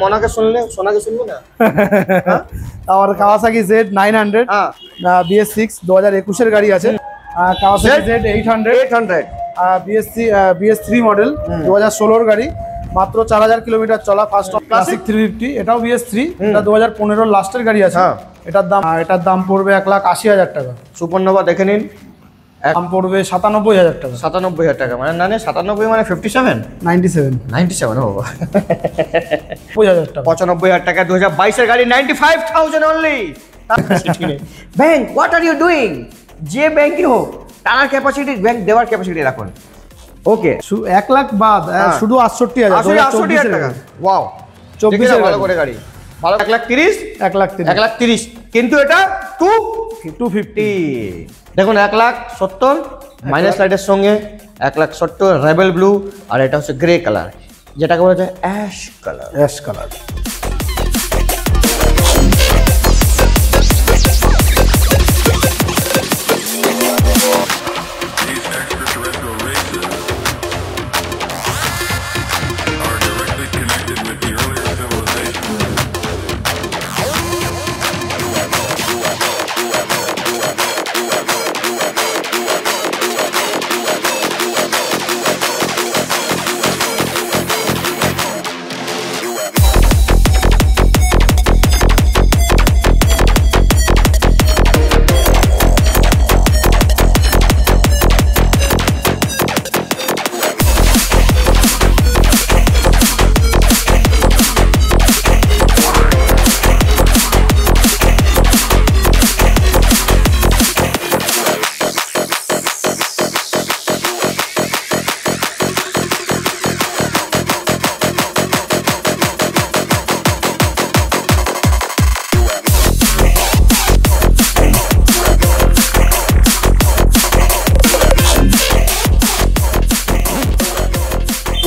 মনাকে শুনলে সোনাকে শুনবো না। আমার কাওয়াসাকি Z900 BS6 2021 এর গাড়ি আছে। কাওয়াসাকি Z800 BS3 মডেল 2016 এর গাড়ি, মাত্র 4000 কিলোমিটার চলা। ফার্স্ট ক্লাসিক 350, এটাও BS3, এটা 2015 লাস্টের গাড়ি আছে। এটার দাম পড়বে 1,80,000 টাকা। সুপারনোভা দেখে নিন, দাম পড়বে 97,000 টাকা। 97,000 টাকা মানে না 97 মানে 57 97 ও 95,000 টাকা। 95,000 টাকা 2022 এর গাড়ি, 95,000 only. Bank what are you doing? যে ব্যাংকই হোক টানার ক্যাপাসিটি, ব্যাংক দেওয়ার ক্যাপাসিটি রাখুন। ওকে 1 লাখ বাদ শুধু 68,000 টাকা। ওয়াও 24 ভালো করে গাড়ি, ভালো 1,30,000 1,30,000 কিন্তু এটা 250। দেখুন 1,70,000 মাইনাস লাইটের সঙ্গে 1,70,000 রেবেল ব্লু, আর এটা হচ্ছে গ্রে কালার, যেটাকে বলা যায় অ্যাশ কালার।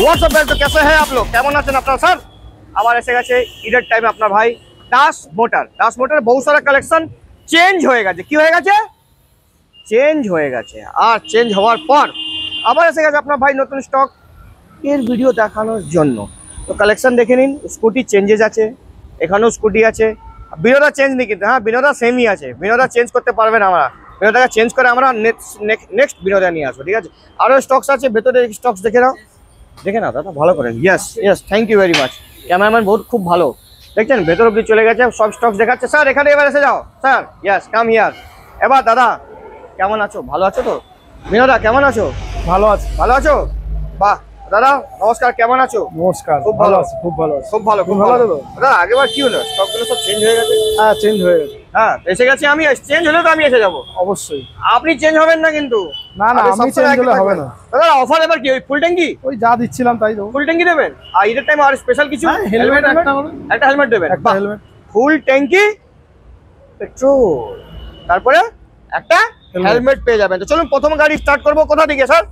व्हाट्सअप तो कैसे हैं आप लोग, কেমন আছেন আপনারা স্যার? আবার এসে গেছে ঈদের টাইমে আপনার ভাই দাস মোটর বহু সারা কালেকশন চেঞ্জ হয়ে গেছে। কি হয়ে গেছে? চেঞ্জ হয়ে গেছে। আর চেঞ্জ হওয়ার পর আবার এসে গেছে আপনার ভাই নতুন স্টক এর ভিডিও দেখানোর জন্য। তো কালেকশন দেখে নিন। স্কুটি চেঞ্জেস আছে, এখানেও স্কুটি আছে। বিনোদা চেঞ্জ নেই কিন্তু, হ্যাঁ বিনোদা সেমই আছে। বিনোদা চেঞ্জ করতে পারবেন, আমরা বিনোদাকে চেঞ্জ করে আমরা নেক্সট বিনোদা নিয়ে আসবো, ঠিক আছে? আরও স্টকস আছে, ভেতরে স্টকস দেখে নাও দাদা ভালো করেন। Yes thank you very much. Cameraman খুব ভালো, দেখছেন ভেতর অব্দি চলে গেছে, সব স্টকস দেখাচ্ছে। স্যার এখানে এবার এসে যাও স্যার। Yes come here. এবার দাদা কেমন আছো? ভালো আছো তো? বিনোদা কেমন আছো? ভালো আছো? বাহ দাদা নমস্কার, কেমন আছো? নমস্কার, খুব ভালো আছি। খুব ভালো দাদা আগেবার কি হলো? স্টকগুলো সব চেঞ্জ হয়ে গেছে। হ্যাঁ চেঞ্জ হয়ে গেছে। হ্যাঁ এসে গেছি আমি, চেঞ্জ হলে তো আমি এসে যাবো অবশ্যই। আপনি চেঞ্জ হবেন না কিন্তু। না আমি চেঞ্জ হলে হবে না দাদা। অফার এবার কি ওই ফুল ট্যাঙ্কি? ওই যা দিচ্ছিলাম তাই দেবো। ফুল ট্যাঙ্কি দেবেন? আর ঈদের টাইম আর স্পেশাল কিছু? হেলমেট একটা হেলমেট দেবেন। একটা হেলমেট, ফুল ট্যাঙ্কি পেট্রোল, তারপরে একটা হেলমেট পেয়ে যাবেন। তো চলুন প্রথম গাড়ি স্টার্ট করবো। কোথা থেকে স্যার?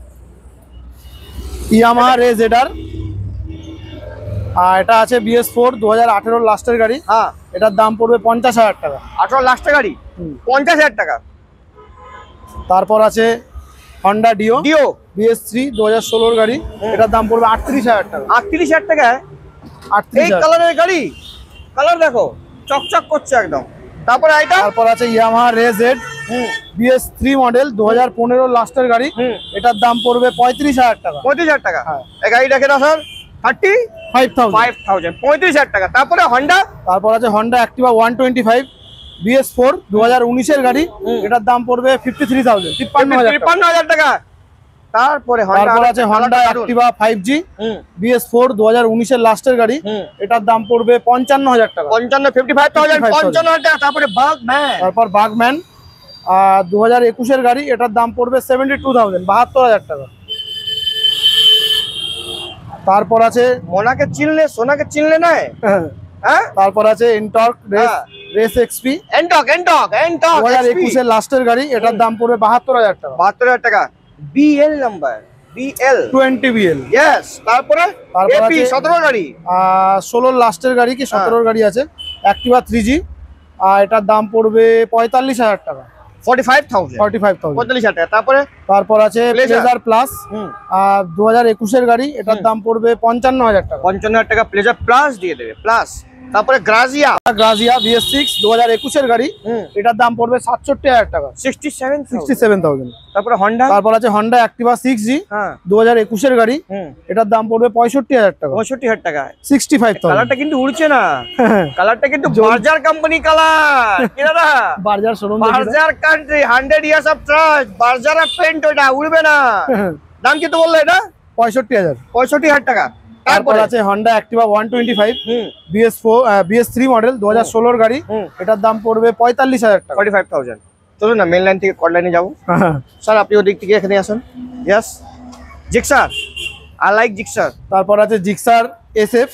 ইয়ামাহা রেজেডার, আর এটা আছে BS4 2018 লাস্টের গাড়ি। হ্যাঁ এটার দাম পড়বে 50,000 টাকা। 18 লাস্টের গাড়ি 50,000 টাকা। তারপর আছে হন্ডা ডিও BS3 2016 গাড়ি, এটার দাম পড়বে 38,000 টাকা। 38,000 টাকায় এই কালারের গাড়ি, কালার দেখো চকচক করছে একদম। তারপর আছে ইয়ামাহা রেজেড BS3 মডেল 2015 লাস্টের গাড়ি, এটার দাম পড়বে 35,000 টাকা। 35,000 টাকা। হ্যাঁ এই গাড়ি দেখে না স্যার, 35,000 35,000 টাকা। তারপরে আছে হন্ডা অ্যাক্টিভা 125 BS4 2019 গাড়ি, এটার দাম পড়বে 53,000 53,000 টাকা। তারপরে আছে হন্ডা অ্যাক্টিভা 5G BS4 2019 লাস্টের গাড়ি, এটার দাম পড়বে 55,000 টাকা। 55,000 টাকা। তারপরে বাগম্যান 2021 গাড়ি, এটার দাম পড়বে 72,000 72,000 টাকা। তারপর আছে মোনাকে চিনলে সোনাকে চিনলে না। হ্যাঁ তারপর আছে এনটর্ক রেস XP 2021 লাস্টের গাড়ি, এটার দাম পড়বে 72,000 টাকা। 72,000 টাকা। BL number BL 20 BL। Yes. তারপরে AP 17 গাড়ি 16 লাস্টের গাড়ি কি 17 গাড়ি আছে অ্যাক্টিভা 3G, আর এটার দাম পড়বে 45,000 টাকা। 45,000 45,000 45,000 টাকা। তারপর আছে প্লেজার প্লাস 2021-এর গাড়ি, এটার দাম পড়বে 55,000 টাকা। 55,000 টাকা প্লেজার প্লাস দিয়ে দেবে প্লাস। তারপরে গ্রাজিয়া BS6 2021-এর গাড়ি, এটার দাম পড়বে 67,000 টাকা। 67,000। তারপরে হন্ডা, তারপর আছে হন্ডা অ্যাক্টিভা 6G হ্যাঁ 2021-এর গাড়ি, এটার দাম পড়বে 65,000 টাকা। 65,000 টাকা। 65,000। কালারটা কিন্তু উড়ছে না, কালারটা কিন্তু বার্জার কোম্পানি কালার। কি দাদা? Berger showroom, Berger country 100 years of trust, Berger paint, ওটা উড়বে না। দাম কত বললে এটা? 65,000। 65,000 টাকা। তারপর আছে হন্ডা অ্যাক্টিভা 125 BS3 মডেল 2016-এর গাড়ি, এটার দাম পড়বে 45,000 টাকা। 45,000। চলুন না মেন লাইন থেকে কট লাইনে যাবো। স্যার আপনি ওদিক থেকে এখানে আসুন। Yes Gixxer, I like Gixxer. তারপর আছে জিক্সার SF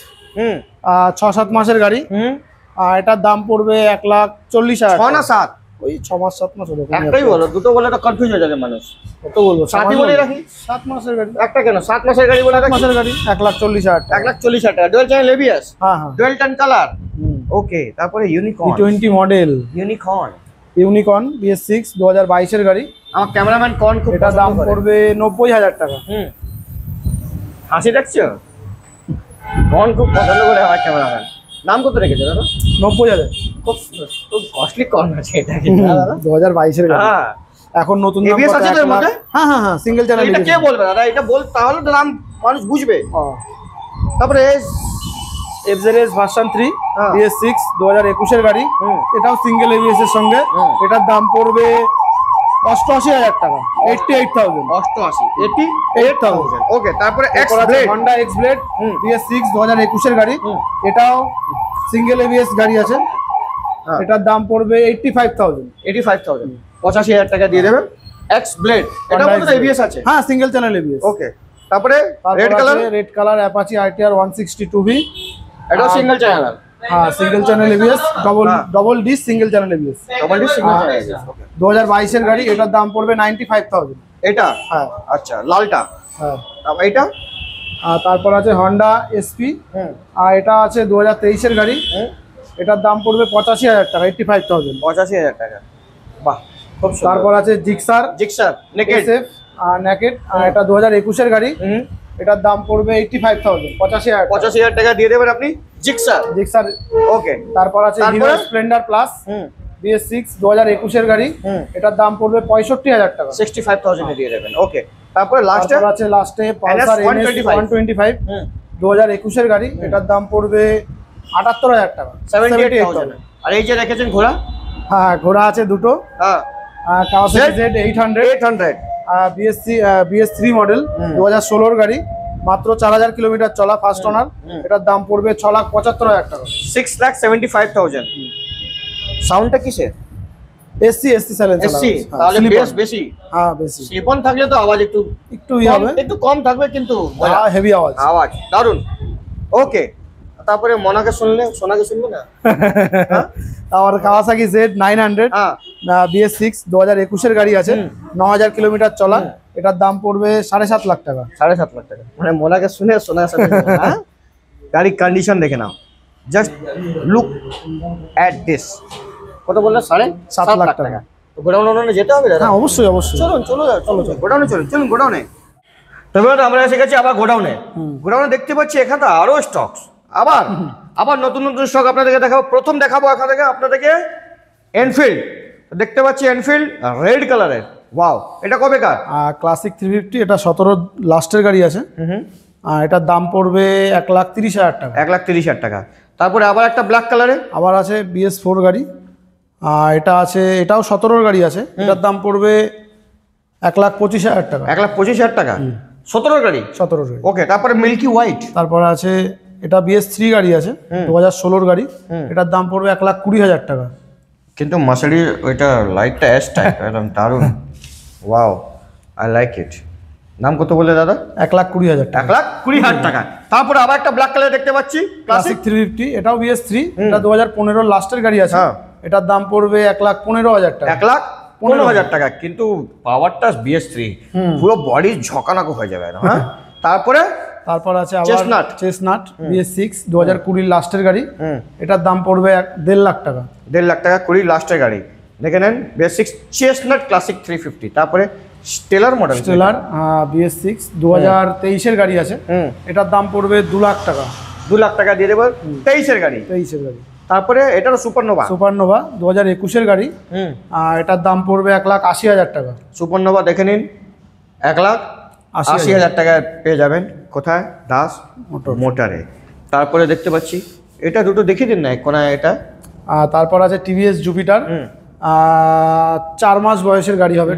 6-7 মাসের গাড়ি, এটার দাম পড়বে 1,40,000। 6 না 7? ওই 6 মাস 7 মাস হলো। একটাই বলো, দুটো বলে তো কনফিউজ হয়ে যাবে মানুষ। কত বলবো? 7ই বলে রাখি। 7 মাসের গাড়ি। একটা কেন 7 মাসের গাড়ি বলে রাখি। মাসের গাড়ি 1,40,000 টাকা। 1,40,000 টাকা। ডুয়াল চ্যানেল ABS, হ্যাঁ হ্যাঁ। ডুয়াল টান কালার। ওকে, তারপরে unicorn. E20 model unicorn BS6 2022-এর গাড়ি। আমার ক্যামেরাম্যান কর্ন খুব এটার দাম পড়বে 90,000 টাকা। হাসি দেখছো? কর্ন খুব পছন্দ করে আমার ক্যামেরাম্যান। নাম কত রেখেছে দাদা? 90,000। খুব কস্টলি কর্ন আছে এটা কিন্তু দাদা। 2022-এর গাড়ি। হ্যাঁ এখন নতুন দাম ABS কত? আছে এর মধ্যে? হ্যাঁ হ্যাঁ হ্যাঁ, সিঙ্গেল চ্যানেল। এটা কে বলবে দাদা? এটা বল, তাহলে তো নাম মানুষ বুঝবে। তারপরে FZS ভার্সন 3 BS6 2021-এর গাড়ি, এটাও সিঙ্গেল ABS এর সঙ্গে, এটার দাম পড়বে 88,000 টাকা। 88,000। 88,000। ওকে, তারপরে হন্ডা X ব্লেড BS6 2021-এর গাড়ি, এটাও সিঙ্গেল ABS গাড়ি আছে, এটার দাম পড়বে 85,000। 85,000 টাকা দিয়ে দেবেন। X ব্লেড, এটা মধ্যে ABS আছে? হ্যাঁ, সিঙ্গেল চ্যানেল ABS। ওকে, তারপরে red colour Apache RTR 162V, এটা সিঙ্গেল চ্যানেল। হ্যাঁ, single channel ABS, double disc single channel ABS। 2022-এর গাড়ি, এটার দাম পড়বে 95,000। এটা? হ্যাঁ। আচ্ছা, লালটা? হ্যাঁ। তারপর এটা? তারপর আছে হন্ডা SP, আর এটা আছে 2023-এর গাড়ি, এটার দাম পড়বে 85,000 টাকা। 85,000। 85,000 টাকা। বাহ, খুব সুন্দর। তারপর আছে জিক্সার নেকেড SF নেকেড, এটা 2021-এর গাড়ি, এটার দাম পড়বে 85,000। 85,000। 85,000 টাকা দিয়ে দেবেন আপনি জিক্সার। ওকে, তারপর আছে হিরো স্প্লেন্ডার প্লাস BS6 2021-এর গাড়ি, এটার দাম পড়বে 65,000 টাকা। 65,000 এ দিয়ে দেবেন। ওকে, তারপরে লাস্টে পালসার NS 125 2021-এর গাড়ি, এটার দাম পড়বে 78,000 টাকা। 78,000। আর এই যে রেখেছেন ঘোড়া? হ্যাঁ, ঘোড়া আছে দুটো। হ্যাঁ, কাওয়াসাকি Z800 BS3 মডেল 2016-এর গাড়ি, মাত্র 4,000 কিলোমিটার চলা, ফার্স্ট ওনার, এটার দাম পড়বে 6,75,000 টাকা। 6,75,000। সাউন্ডটা কিসের? AC silencer. এসি, তাহলে বেশি। হ্যাঁ, বেশি। স্লিপন থাকলে তো আওয়াজ একটু একটু কম থাকবে, কিন্তু হেভি আওয়াজ দারুন। ওকে, তারপরে সোনাকে শুনবে না? আমার কাওয়াসাকি Z900 BS6 2021-এর গাড়ি আছে, 9,000 কিলোমিটার চলা, এটার দাম পড়বে 7.5 লাখ টাকা। 7.5 লাখ টাকা। মানে মোনাকে শুনে সোনার সাথে গাড়ির কন্ডিশন দেখে নাও, জাস্ট লুক অ্যাট দিস। কত বললে? 7.5 লাখ টাকা। তো গোডাউনে যেতে হবে দাদা? হ্যাঁ, অবশ্যই। চলুন গোডাউনে চলুন গোডাউনে। তবে আমরা এসে গেছি আবার গোডাউনে। দেখতে পাচ্ছি এখানে আরো স্টক, আবার নতুন স্টক আপনাদেরকে দেখাবো। প্রথম দেখাবো এখান থেকে আপনাদেরকে এনফিল্ড। দেখতে পাচ্ছি এনফিল্ড রেড কালারের। ওয়াও, এটা কবে কার? ক্লাসিক 350, এটা 17 লাস্টের গাড়ি আছে, এটার দাম পড়বে 1,30,000 টাকা। 1,30,000 টাকা। তারপরে আবার একটা ব্ল্যাক কালারে আবার আছে BS4 গাড়ি, এটা আছে, এটাও 17-র গাড়ি আছে, এটার দাম পড়বে 1,25,000 টাকা। 1,25,000 টাকা। 17-র গাড়ি? 17-র গাড়ি। ওকে, তারপরে মিল্কি হোয়াইট। তারপরে আছে, এটা BS3 গাড়ি আছে, 2016-র গাড়ি, এটার দাম পড়বে 1,20,000 টাকা। কিন্তু মার্সিডিজ ওইটা লাইটটা এস টাইপ, একদম দারুণ। Wow, I like it. নাম কত বলে দাদা? 1,20,000 টাকা। 1,20,000 টাকা। তারপরে আবার একটা ব্ল্যাক কালার দেখতে পাচ্ছি, ক্লাসিক 350, এটাও BS3, এটা 2015-র লাস্টের গাড়ি আছে, এটার দাম পড়বে 1,15,000 টাকা। 1,15,000 টাকা। কিন্তু পাওয়ারটা BS3, পুরো বডি ঝকানাকো হয়ে যাবে। হ্যাঁ, তারপর আছে আবার চেসনাট BS6 2020 লাস্টের গাড়ি, এটার দাম পড়বে 1.5 লাখ টাকা। 1.5 লাখ টাকা 20 লাস্টের গাড়ি। দেখে নেন BS6 চেস্টনাট ক্লাসিক 350। তারপরে স্টেলার মডেল, স্টেলার BS6 2023-এর গাড়ি আছে, এটার দাম পড়বে 2 লাখ টাকা। 2 লাখ টাকা দিয়ে দেবো, 23-এর গাড়ি। তারপরে এটারও সুপারনোভা 2021-এর গাড়ি, এটার দাম পড়বে 1,80,000 টাকা। সুপারনোভা দেখে নিন, 1,80,000 টাকায় পেয়ে যাবেন। কোথায়? দাস মোটরে। তারপরে দেখতে পাচ্ছি এটা দুটো দেখিয়ে দিন না এক কোনায় এটা। তারপর আছে TVS জুপিটার, 4 মাস বয়সের গাড়ি হবে,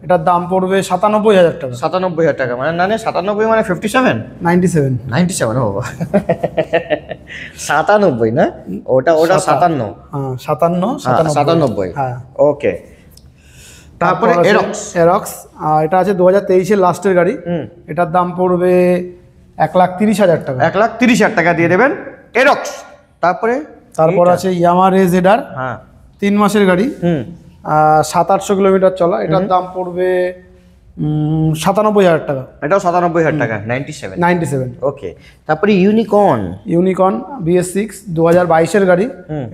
এটার দাম পড়বে 97,000 টাকা। 97,000 টাকা মানে না, 97 মানে 57 97 97 ও 97 না, ওটা 57। হ্যাঁ 57 হ্যাঁ ওকে। তারপরে এরক্স, এটা আছে 2023-এর লাস্টের গাড়ি, এটার দাম পড়বে 1,30,000 টাকা। 1,30,000 টাকা দিয়ে দেবেন এরক্স। তারপর আছে ইয়ামাহা রেজেডার, 3 মাসের গাড়ি, 700-800 কিলোমিটার চলা, এটার দাম পড়বে 97,000 টাকা। এটাও 97,000 টাকা, 97। ওকে। তারপরে ইউনিকর্ন BS6 2022-এর গাড়ি,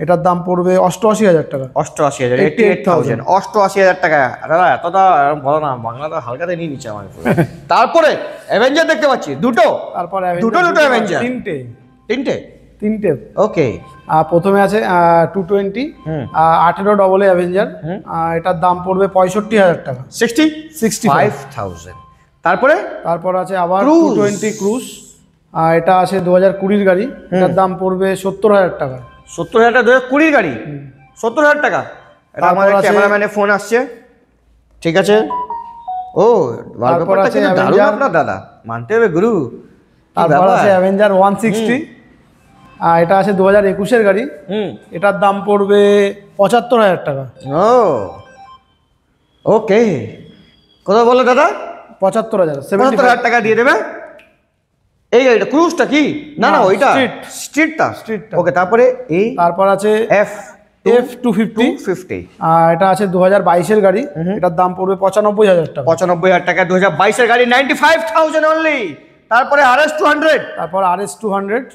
এটার দাম পড়বে 88,000 টাকা। 88,000 টাকা। দাদা এতটা বলো না, বাংলাটা হালকাতে নিয়ে নিচ্ছে আমার। তারপরে অ্যাভেঞ্জার দেখতে পাচ্ছি দুটো, দুটো অ্যাভেঞ্জার, তিনটে। ওকে। প্রথমে আছে 220 18 অ্যাভেঞ্জার, এটার দাম পড়বে 65,000 টাকা। 65,000। তারপর আছে আবার 220 ক্রুজ, এটা আছে 2020-এর গাড়ি, এটার দাম পড়বে 70,000 টাকা। 70,000 টাকা 2020-এর গাড়ি, 70,000 টাকা। এটা আমাদের ক্যামেরাম্যানের ফোন আসছে, ঠিক আছে। ও তারপর আছে আপনার দাদা, মানতে হবে গুরু। তারপর আছে অ্যাভেঞ্জার 160, এটা আছে 2021-এর গাড়ি, এটার দাম পড়বে 75,000 টাকা। ওকে। কত বলো দাদা? 75,000 টাকা দিয়ে দেবে। এই গাড়িটা ক্রুজটা কি? না ওইটা স্ট্রিটটা। ওকে। তারপর আছে F250, এটা আছে 2022-এর গাড়ি, এটার দাম পড়বে 95,000 টাকা। 95,000 টাকা 2022-এর গাড়ি, 95,000 অনলি। তারপরে RS200,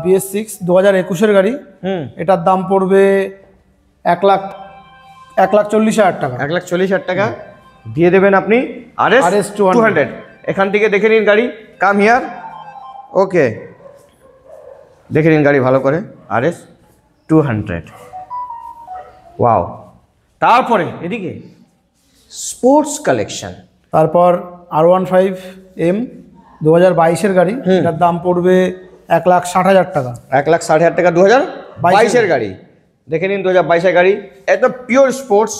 BS6 2021-এর গাড়ি, এটার দাম পড়বে 1,40,000 টাকা। 1,40,000 টাকা দিয়ে দেবেন আপনি RS200। এখান থেকে দেখে নিন গাড়ি, কাম হিয়ার। ওকে, দেখে নিন গাড়ি ভালো করে, RS200। ওয়াও। তারপরে এদিকে স্পোর্টস কালেকশন, তারপর R15M 2022-এর গাড়ি, এটার দাম পড়বে 1,60,000 টাকা। 1,60,000 টাকা 2022-এর গাড়ি। দেখে নিন 2022-এর গাড়ি, একদম পিওর স্পোর্টস,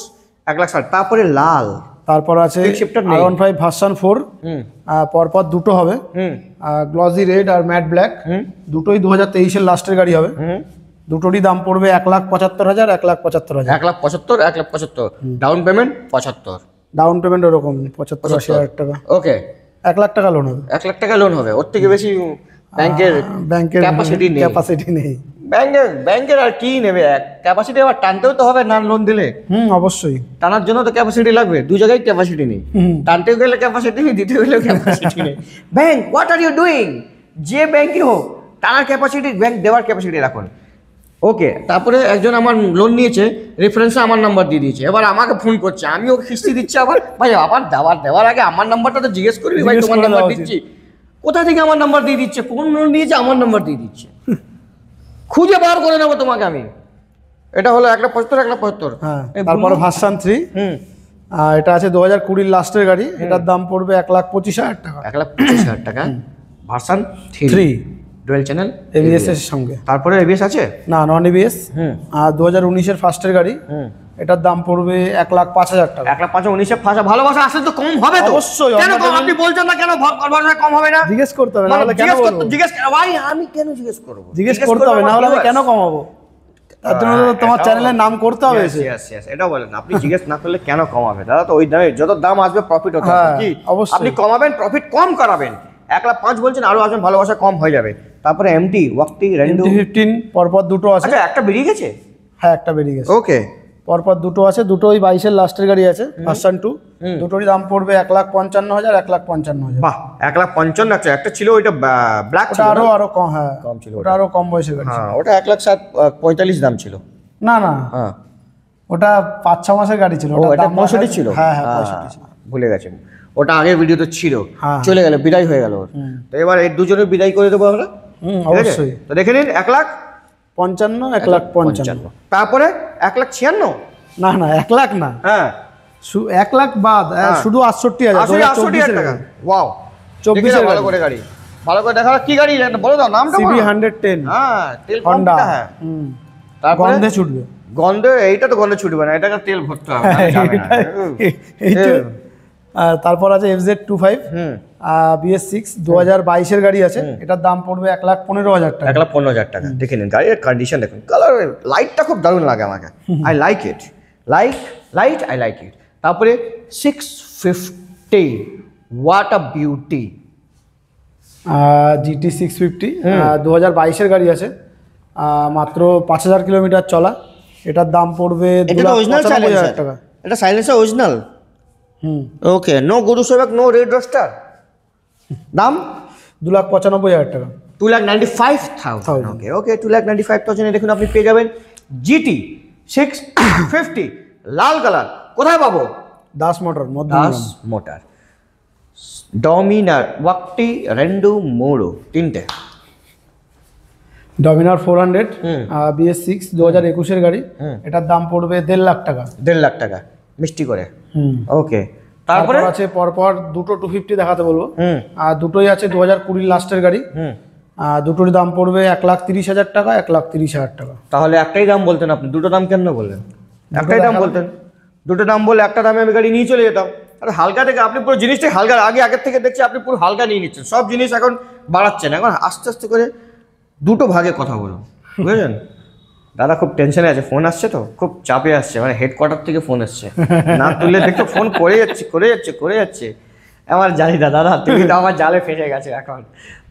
1,60,000। তারপরে তারপর আছে R15 ভার্সন 4, পরপর দুটো হবে, গ্লসি রেড আর ম্যাট ব্ল্যাক, দুটোই 2023-এর লাস্টের গাড়ি হবে। দুটোরই দাম পড়বে 1,75,000, 1,75,000। 1,75,000। Down payment 75। ডাউন পেমেন্ট ওরকম 75-80,000 টাকা। ওকে। 1 লাখ টাকা লোন হবে। 1 লাখ টাকা লোন হবে, ওর থেকে বেশি ব্যাংকের ক্যাপাসিটি নেই। ব্যাংকের আর কি নেবে, ক্যাপাসিটি আবার টানতেও তো হবে না লোন দিলে। অবশ্যই টানার জন্য তো ক্যাপাসিটি লাগবে, দু জায়গায় ক্যাপাসিটি নেই। টানতেও গেলে ক্যাপাসিটি নেই, দিতে গেলেও ক্যাপাসিটি নেই। Bank, what are you doing? যে ব্যাংকই হোক, টানার ক্যাপাসিটি, ব্যাংক দেওয়ার ক্যাপাসিটি রাখুন। ওকে। তারপরে একজন আমার লোন নিয়েছে, রেফারেন্সে আমার নাম্বার দিয়ে দিয়েছে, এবার আমাকে ফোন করছে, আমি ওকে কিস্তি দিচ্ছি। আবার ভাই আবার দেওয়ার আগে আমার নাম্বারটা তো জিজ্ঞেস করবি, ভাই তোমার নাম্বার দিচ্ছি, কোথা থেকে আমার নাম্বার দিয়ে দিচ্ছে, কোন লোন নিয়েছে আমার নাম্বার দিয়ে দিচ্ছে, খুঁজে বার করে নেবো তোমাকে আমি। এটা হলো 1,75,000। তারপর ভার্সন 3, এটা আছে 2020-এর লাস্টের গাড়ি, এটার দাম পড়বে 1,25,000 টাকা। 1,25,000 টাকা ভার্সন 3 ডুয়াল চ্যানেল ABS এর সঙ্গে। তারপরে ABS আছে না? নন ABS। আর 2019-এর ফার্স্টের গাড়ি, এটার দাম পড়বে 1,05,000 টাকা। 1,05,000 ফার্স্ট। ভালোবাসা আসলে তো কম হবে তো? অবশ্যই। কেন কম? আপনি বলছেন না কেন ভালোবাসা কম হবে না? জিজ্ঞেস করতে হবে, না হলে কেন বলবো? ভাই আমি কেন জিজ্ঞেস করব? জিজ্ঞেস করতে হবে, না হলে কেন কমাবো? তার জন্য তো তোমার চ্যানেলের নাম করতে হবে। এটা বলেন, আপনি জিজ্ঞেস না করলে কেন কমাবে? দাদা তো ওই দামে, যত দাম আসবে প্রফিট হতে হবে কি? আপনি কমাবেন, প্রফিট কম করাবেন। 1,05,000 বলছেন, আরো আসবেন, ভালোবাসা কম হয়ে যাবে। তারপরে MT ওয়াক্তি রেন্ডো 15 পরপর দুটো আছে। আচ্ছা, একটা বেরিয়ে গেছে? হ্যাঁ, একটা বেরিয়ে গেছে। ওকে। পরপর দুটো আছে, দুটোই 22-এর লাস্টের গাড়ি আছে, ভার্সন 2। দুটোরই দাম পড়বে 1,55,000, 1,55,000। বাহ, 1,55,000। আচ্ছা, একটা ছিল ওইটা ব্ল্যাক ছিল, আরো কম। হ্যাঁ, কম ছিল, ওটা আরো কম বয়সের গাড়ি। হ্যাঁ, ওটা 1,45,000 দাম ছিল। না, হ্যাঁ, ওটা 5-6 মাসের গাড়ি ছিল, ও ওটার এটা দাম 65 ছিল। হ্যাঁ হ্যাঁ 65 ছিল। ভুলে গেছেন, ওটা আগের ভিডিওতে ছিল, হ্যাঁ। চলে গেল, বিদায় হয়ে গেল ওর। তো এবার এই দুজনের বিদায় করে দেবো আমরা। অবশ্যই। তো দেখে নিন 1,55,000, 1,55,000। তারপরে 1,56,000। না না 1 লাখ না, হ্যাঁ 1 লাখ বাদ, শুধু 68,000। 68,000 টাকা। ওয়াও, 24 ভালো করে গাড়ি, ভালো করে দেখা কি গাড়ি বলো দাও নামটা। CB 110 হ্যাঁ তেল হন্ডা। হ্যাঁ। তারপরে গন্ধে ছুটবে। গন্ধে, এইটা তো গন্ধে ছুটবে না, এটাকে তেল ভরতে হবে। তারপর আছে FZ25 BS6 2022 এর গাড়ি আছে, এটার দাম পড়বে 1,15,000 টাকা। 1,15,000 টাকা। দেখে নিন গাড়ির কন্ডিশন দেখুন, কালার, লাইটটা খুব দারুণ লাগে আমাকে, I like it, light I like it. তারপরে 650, হোয়াট আ বিউটি। GT 650 2022 এর গাড়ি আছে, মাত্র 5,000 কিলোমিটার চলা, এটার দাম পড়বে 2,95,000 টাকা। এটা সাইলেন্সার অরিজিনাল। ওকে, নো গুরু সেবক, নো রেড রোস্টার। দাম 2,95,000 টাকা। 2,95,000। ওকে ওকে, 2,95,000 দেখুন আপনি পেয়ে যাবেন GT 650 লাল কালার। কোথায় পাবো? দাস মোটর, দাস মোটর, ডমিনার, ওয়াক্টি, রেন্ডু, মোড়ো, তিনটে। ডমিনার 400 BS6 2021 এর গাড়ি, এটার দাম পড়বে 1.5 লাখ টাকা। 1.5 লাখ টাকা মিষ্টি করে। ওকে, তারপরে আছে পরপর দুটো 250 দেখাতে বলবো। আর দুটোই আছে 2020 লাস্টের গাড়ি। দুটোর দাম পড়বে 1,30,000 টাকা, 1,30,000 টাকা। তাহলে একটাই দাম বলতেন আপনি, দুটো দাম কেন বললেন? একটাই দাম বলতেন, দুটো দাম বলে একটা দামে আমি গাড়ি নিয়ে চলে যেতাম। আর হালকা থেকে আপনি পুরো জিনিসটা হালকা, আগের থেকে দেখছি আপনি পুরো হালকা নিয়ে নিচ্ছেন, সব জিনিস এখন বাড়াচ্ছেন। এখন আস্তে আস্তে করে দুটো ভাগে কথা বলুন, বুঝলেন? দাদা খুব টেনশনে আছে, ফোন আসছে তো, খুব চাপে আসছে, মানে হেডকোয়ার্টার থেকে ফোন আসছে, না তুললে দেখো ফোন করে যাচ্ছে। আমার জানি দাদা, তুমি তো আমার জালে ফেসে গেছে। এখন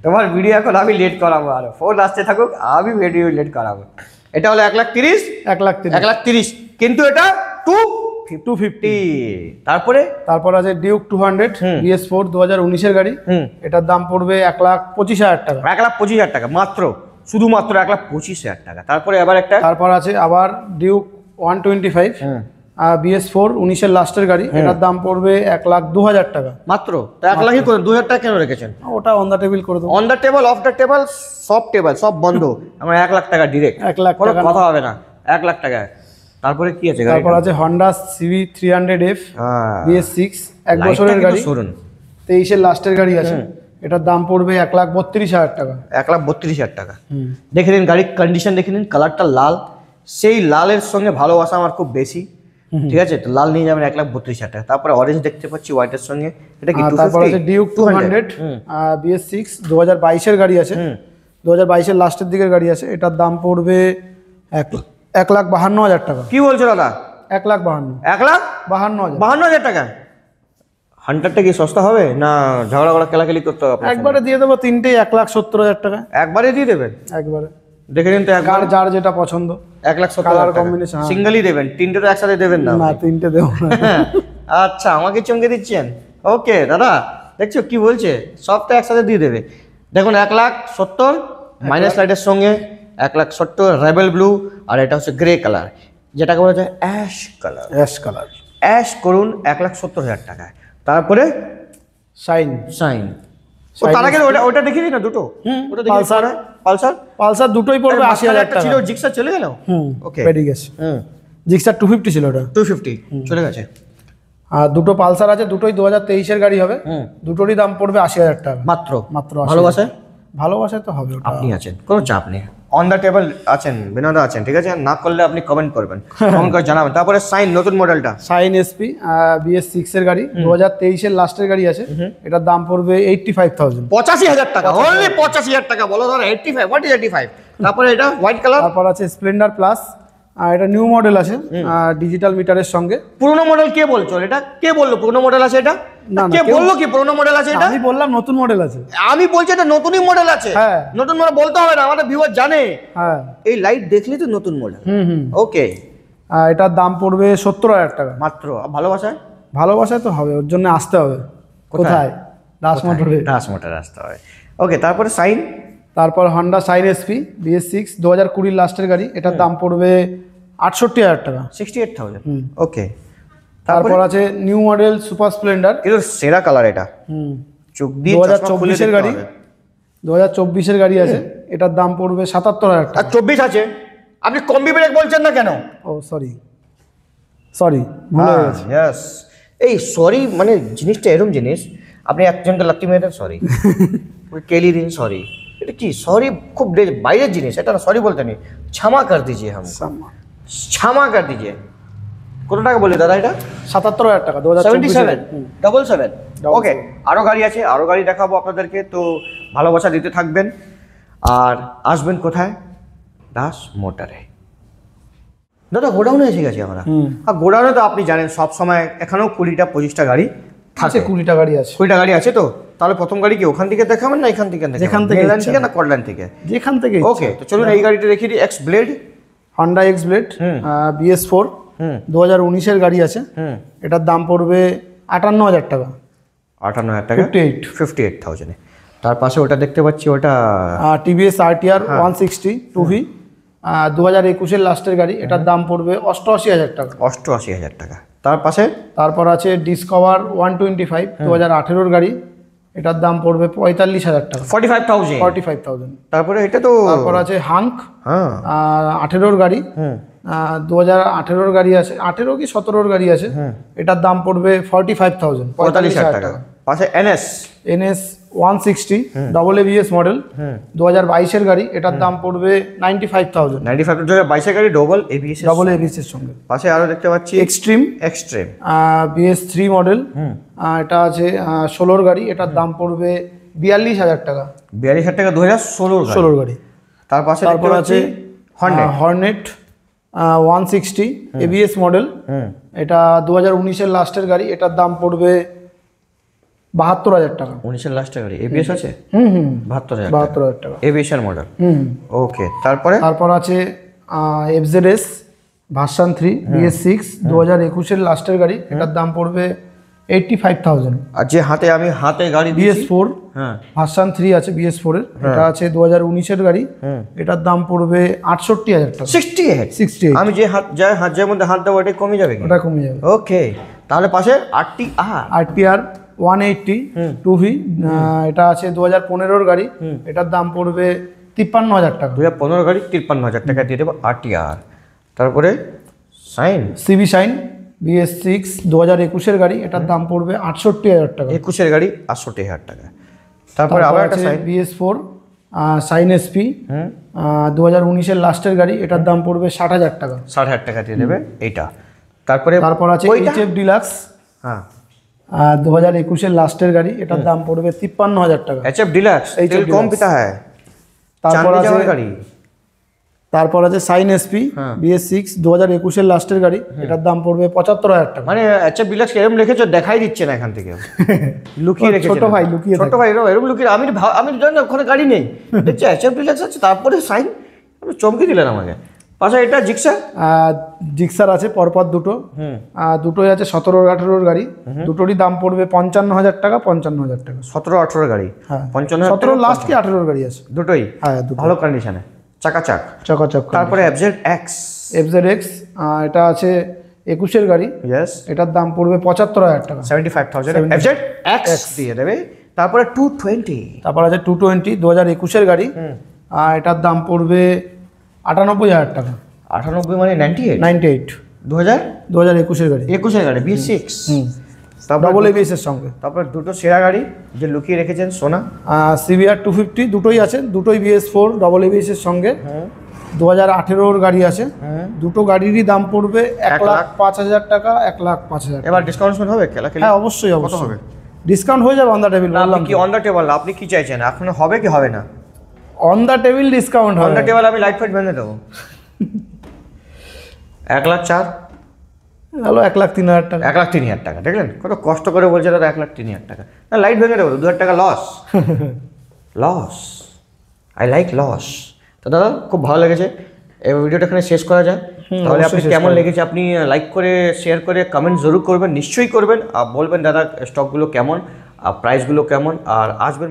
তোমার ভিডিও এখন আমি লেট করাবো, আর ফোন আসতে থাকুক, আমি ভিডিও লেট করাবো। এটা হলো 1,30,000, 1,30,000, কিন্তু এটা 250। তারপর আছে ডিউক 200 BS4 2019 এর গাড়ি, এটার দাম পড়বে 1,25,000 টাকা। 1,25,000 টাকা মাত্র, শুধুমাত্র 1,25,000 টাকা। তারপরে তারপর আছে আবার ডিউক 125 BS4 19 এর লাস্টের গাড়ি, এটার দাম পড়বে 1,02,000 টাকা মাত্র। তো 1 লাখই করে 2,000 টাকা কেন রেখেছেন? ওটা অন দা টেবিল করে দেবো। On the table, off the table, সব বন্ধ। আমার 1 লাখ টাকা ডিরেক্ট, 1 লাখ কোনো কথা হবে না, 1 লাখ টাকা। তারপরে কি আছে? তারপর আছে হন্ডা CB 300F BS6 1 বছরের গাড়ি, 23 এর লাস্টের গাড়ি আছে, এটার দাম পড়বে 1,32,000 টাকা। 1,32,000 টাকা। দেখে নিন গাড়ির কন্ডিশন, দেখে নিন কালারটা লাল, সেই লালের সঙ্গে ভালোবাসা আমার খুব বেশি, ঠিক আছে? তো লাল নিয়ে যাবেন 1,32,000 টাকা। তারপরে অরেঞ্জ দেখতে পাচ্ছি হোয়াইটের সঙ্গে, এটা কি 250? তারপর আছে ডিউক 200 BS6 2022 এর গাড়ি আছে, 2022 এর লাস্টের দিকের গাড়ি আছে, এটার দাম পড়বে 1,52,000 টাকা। কি বলছো দাদা? 1,52,000। 1,52,000 টাকা। হান্টারটা কি সস্তা হবে না ঝগড়া কেলাকেলি করতে হবে? একবারে দিয়ে দেবো তিনটেই 1,70,000 টাকা। একবারে দিয়ে দেবেন? একবারে দেখে নিন তো, একবার যার যেটা পছন্দ। 1,70,000 কম্বিনেশন, সিঙ্গেলই দেবেন, তিনটে তো একসাথে দেবেন না? না, তিনটে দেবো না। আচ্ছা, আমাকে চমকে দিচ্ছেন। ওকে দাদা, দেখছো কি বলছে, সবটা একসাথে দিয়ে দেবে। দেখুন 1,70,000 মাইনাস লাইটের সঙ্গে 1,70,000 রেবেল ব্লু, আর এটা হচ্ছে গ্রে কালার, যেটাকে বলা যায় অ্যাশ কালার। অ্যাশ করুন 1,70,000 টাকায়। তারপরে শাইন। তার আগে ওটা দেখিয়ে দিই না, দুটো পালসার দুটোই পড়বে 80,000 টাকা। ছিল জিক্সার চলে গেল। ওকে, পেডি গেছে। জিক্সার 250 ছিল, ওটা 250 চলে গেছে। আর দুটো পালসার আছে, দুটোই 2023 এর গাড়ি হবে, দুটোরই দাম পড়বে 80,000 টাকা মাত্র। ভালোবাসায় তো হবে, আপনি আছেন, কোনো চাপ নেই, অন দ্য টেবল আছেন, বিনোদা আছেন, ঠিক আছে? না করলে আপনি কমেন্ট করবেন, কমেন্ট করে জানাবেন। তারপরে সাইন, নতুন মডেলটা সাইন SP BS6 এর গাড়ি, 2023 এর লাস্টের গাড়ি আছে, এটার দাম পড়বে 85,000। 85,000 টাকা, অনলি 85,000 টাকা। বলো ধর 85, হোয়াট ইজ 85? তারপরে এটা হোয়াইট কালার। তারপর আছে স্প্লেন্ডার প্লাস, এটা নিউ মডেল আছে, ডিজিটাল মিটারের সঙ্গে। পুরনো মডেল কে বলছো? এটা কে বললো পুরনো মডেল আছে? এটা কে বললো কি পুরনো মডেল আছে? এটা আমি বললাম নতুন মডেল আছে। আমি বলছি এটা নতুনই মডেল আছে। নতুন মডেল বলতে হবে না, আমাদের ভিউয়ার জানে। এই লাইট দেখলি তো নতুন মডেল। ওকে, এটার দাম পড়বে 70,000 টাকা মাত্র। ভালোবাসায় তো হবে, ওর জন্য আসতে হবে। কোথায়? দাস মোটরে আসতে হবে। ওকে, তারপরে সাইন। তারপর হন্ডা সাইন SP BS6 2020 লাস্টের গাড়ি, এটার দাম পড়বে 68,000 টাকা। 68,000। ওকে। তারপর আছে নিউ মডেল সুপার স্প্লেন্ডার, কিন্তু সেরা কালার এটা। চোখ দিয়ে 2024-এর গাড়ি, 2024-এর গাড়ি আছে, এটার দাম পড়বে 77,000 আর টাকা। 24 আছে, আপনি কম্বি ব্রেক বলছেন না কেন? ও সরি ভুলে গেছি। ইয়েস, এই সরি মানে জিনিসটা এরকম জিনিস, আপনি একজনকে লাত্তি মেরে সরি, কেলি দিন সরি, এটা কি সরি? খুব বাইরের জিনিস এটা, না সরি বলতে নেই, क्षमा कर दीजिए हम, क्षमा कर दीजिए। কত টাকা বলি দাদা এটা? 77,000 টাকা 2024-এর। 77। ওকে, আরও গাড়ি আছে, আরও গাড়ি দেখাবো আপনাদেরকে, তো ভালোবাসা দিতে থাকবেন। আর আসবেন কোথায়? দাস মোটরে। দাদা গোডাউনে এসে গেছি আমরা। আর গোডাউনে তো আপনি জানেন সব সময় এখানেও 20-25টা গাড়ি আছে, 20টা গাড়ি আছে। 20টা গাড়ি আছে। তো তাহলে প্রথম গাড়ি কি ওখান থেকে দেখাবেন না এখান থেকে? যেখান থেকে মেনল্যান্ড থেকে না কটল্যান্ড থেকে? যেখান থেকে। ওকে, তো চলুন এই গাড়িটা দেখিয়ে দিই। X blade, Honda x blade, BS4, 2019-এর গাড়ি আছে। এটার দাম পড়বে 58,000 টাকা। 58,000 টাকা, 58,000। তার পাশে ওটা দেখতে পাচ্ছি, ওটা TVS RTR 160 2V, 2021-এর লাস্টের গাড়ি, এটার দাম পড়বে 88,000 টাকা। 88,000 টাকা। তার পাশে তারপর আছে ডিসকভার 125 2018-এর গাড়ি, এটার দাম পড়বে 45,000 টাকা। 45,000। তারপরে এটা তো, তারপর আছে হাঙ্ক, 18-এর গাড়ি, 2018-এর গাড়ি আছে, 18 কি 17-এর গাড়ি আছে, এটার দাম পড়বে 45,000, 45,000 টাকা। পাশে NS 160 ডবল ABS মডেল, 2022-এর গাড়ি, এটার দাম পড়বে 95,000। 2022-এর গাড়ি ডবল ABS এর সঙ্গে। পাশে আরো দেখতে পাচ্ছি এক্সট্রিম BS3 মডেল, এটা আছে 16-এর গাড়ি, এটার দাম পড়বে 42,000 টাকা। 42,000 টাকা 2016 গাড়ি। তারপর আছে হর্নেট 160 ABS মডেল, এটা 2019-এর লাস্টের গাড়ি, এটার দাম পড়বে 72,000 টাকা। 19-এর লাস্টের গাড়ি, ABS আছে? 72,000 টাকা ABS এর মডেল। ওকে, তারপর আছে FZS ভার্সন 3 BS6 2021-এর লাস্টের গাড়ি, এটার দাম পড়বে 85,000। আর যে আমি হাতে গাড়ি BS4 ভার্সন 3 আছে, BS4 এর, এটা আছে 2019-এর গাড়ি, এটার দাম পড়বে 68,000 টাকা। 68। আমি যে হাতের মধ্যে হাত দেবো, ওটা কমে যাবে? ওটা কমে যাবে। ওকে, তাহলে পাশে RTR 180 2V, এটা আছে 2015-এর গাড়ি, এটার দাম পড়বে 53,000 টাকা। 2015 গাড়ি 53,000 টাকা দিয়ে দেবো RTR। তারপরে CB শাইন BS6 2021-এর গাড়ি, এটার দাম পড়বে 68,000 টাকা। 21-এর গাড়ি 68,000 টাকা। তারপরে আবার একটা BS4 শাইন SP 2019-এর লাস্টের গাড়ি, এটার দাম পড়বে 60,000 টাকা। 60,000 টাকা দিয়ে দেবে এইটা। তারপর আছে HF ডিলাক্স 2021-এর লাস্টের গাড়ি, এটার দাম পড়বে 53,000 টাকা। HF ডিলাক্স তেল কম পিতা হয়। তারপর আছে সাইন SP BS6 2021-এর লাস্টের গাড়ি, এটার দাম পড়বে 75,000 টাকা। মানে HF ডিলাক্স এরকম লিখেছো, দেখাই দিচ্ছে না এখান থেকে, লুকিয়ে রেখেছে। ছোট ভাই এরকম লুকিয়ে, আমি জানি না ওখানে গাড়ি নেই, দেখছি HF ডিলাক্স আছে, তারপরে সাইন, আপনি চমকে দিলেন আমাকে। পাশে এটা জিক্সার আছে পরপর দুটোই আছে 17-18-এর গাড়ি, দুটোরই দাম পড়বে 55,000 টাকা। 55,000 টাকা 17-18 গাড়ি, 55,000 17 লাস্ট কি 18-এর গাড়ি আছে, দুটোই ভালো কন্ডিশনে, চাকাচাক। তারপরে FZX এটা আছে 21-এর গাড়ি, এটার দাম পড়বে 75,000 টাকা। 75,000 FZX দিয়ে দেবে। তারপরে 220, তারপর আছে 220 2021-এর গাড়ি, এটার দাম পড়বে 98,000 টাকা। 98 মানে 98 2021-এর গাড়ি, 21-এর গাড়ি BS6 ডবল ABS এর সঙ্গে। তারপর দুটো সেরা গাড়ি যে লুকিয়ে রেখেছেন সোনা, CBR 250 দুটোই আছে, দুটোই BS4 ডবল ABS এর সঙ্গে, 2018-এর গাড়ি আছে, দুটো গাড়িরই দাম পড়বে 1,05,000 টাকা। 1,05,000। এবার ডিসকাউন্ট হবে? হ্যাঁ অবশ্যই হবে, ডিসকাউন্ট হয়ে যাবে অন দ্য টেবিল। বললাম কি অন দ্য টেবিল, আপনি কি চাইছেন এখন, হবে কি হবে না? অন দ্য টেবিল ডিসকাউন্ট হবে। অন দ্য টেবিল আমি লাইট ফাইট ভেঙে দেবো। 1,04,000 হলো 1,03,000 টাকা। 1,03,000 টাকা, দেখলেন কত কষ্ট করে বলছে দাদা, 1,03,000 টাকা না, লাইট ভেঙে দেবো, 2,000 টাকা লস। I like loss. তো দাদা খুব ভালো লেগেছে, এই ভিডিওটা এখানে শেষ করা যায়। তাহলে আপনি কেমন লেগেছে আপনি লাইক করে শেয়ার করে কমেন্ট জরুর করবেন, নিশ্চয়ই করবেন, আর বলবেন দাদা স্টকগুলো কেমন, আর প্রাইসগুলো কেমন, আর আসবেন।